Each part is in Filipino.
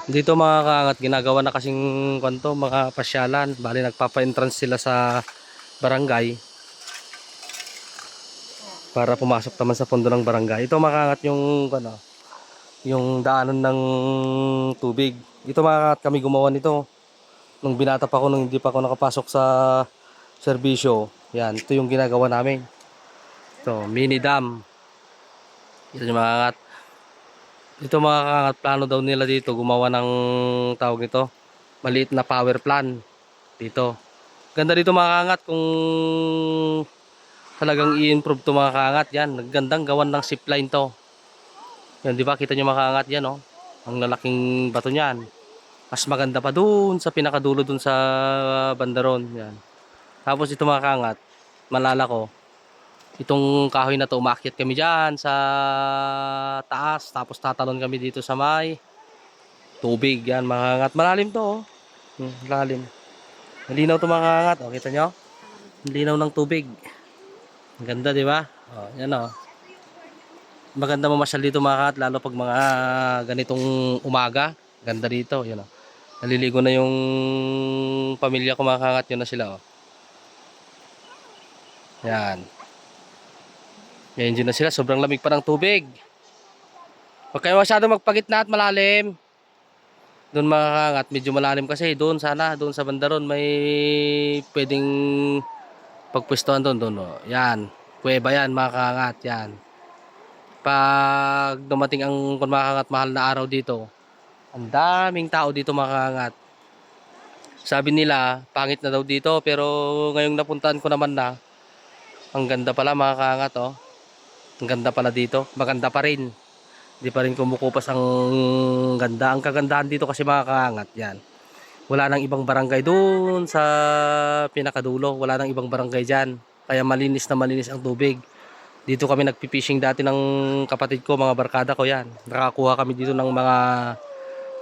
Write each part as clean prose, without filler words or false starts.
Dito mga kaangat, ginagawa na kasing kwanto, mga pasyalan. Bali nagpapa-entrance sila sa barangay para pumasok naman sa pondo ng barangay. Ito mga kaangat yung ano, yung daanan ng tubig. Ito mga kaangat, kami gumawa nito. Nung binata pa ako, nung hindi pa ako nakapasok sa serbisyo. Yan, ito yung ginagawa namin. Ito, mini dam. Ito yung mga kaangat. Ito mga kaangat, plano daw nila dito gumawa ng tawag nito, maliit na power plant dito. Ganda dito mga kaangat kung talagang i-improve to mga kaangat. Yan, nagandang gawan ng zipline to. Yan, di ba? Kita nyo mga kaangat yan, oh. Ang lalaking bato niyan. Mas maganda pa dun sa pinakadulo dun sa bandaron. Yan. Tapos ito mga kaangat, malala ko, itong kahoy na to, umakyat kami dyan sa taas. Tapos tatalon kami dito sa may tubig. Yan mga kaangat. Malalim to, oh. Malalim. Malinaw to mga kaangat. Oh, kita nyo? Malinaw ng tubig. Ang ganda, di ba? Oh, yan oh. Maganda mamasyal dito mga kat, lalo pag mga ganitong umaga. Ganda dito, yan oh. Naliligo na yung pamilya ko mga kakat, yun na sila oh. Yan. Yan dyan na sila, sobrang lamig pa ng tubig. Huwag kayo masyado magpagitna at malalim. Doon mga kakat, medyo malalim kasi. Doon sana, doon sa bandaron may pwedeng pagpwestuhan doon. Doon oh. Yan, kuweba yan mga kakat, yan. Pag dumating ang kumakangat mahal na araw dito, ang daming tao dito makakangat. Sabi nila, pangit na daw dito, pero ngayong napuntahan ko naman na, ang ganda pala makakangat oh. Ang ganda pala dito, maganda pa rin. Hindi pa rin kumukupas ang ganda. Ang kagandahan dito kasi makakangat yan. Wala nang ibang barangay doon sa pinakadulo, wala nang ibang barangay diyan. Kaya malinis na malinis ang tubig. Dito kami nagpipishing dati ng kapatid ko, mga barkada ko yan. Nakakuha kami dito ng mga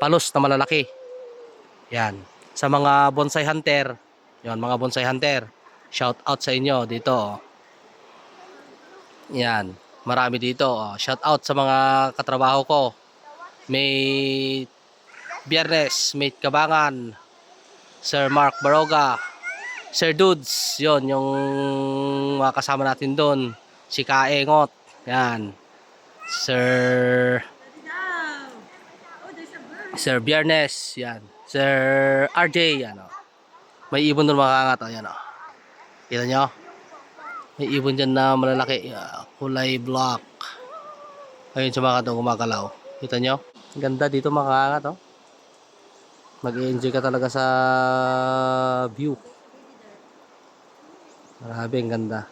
palos na malalaki. Yan. Sa mga bonsai hunter, yan mga bonsai hunter, shout out sa inyo dito. Yan, marami dito. Shout out sa mga katrabaho ko. May Biyernes, Mate Kabangan, Sir Mark Baroga, Sir Dudes, yon yung mga kasama natin doon. Si Kaengot, yan. Sir Biernes, yan. Sir RJ, yan o. May ibon doon mga kangat, yan o. Kita nyo? May ibon dyan na malalaki, kulay black. Ayun sa mga katong gumagalaw. Kita nyo? Ganda dito mga kangat o. Mag-i-enjoy ka talaga sa view. Grabe, ang ganda.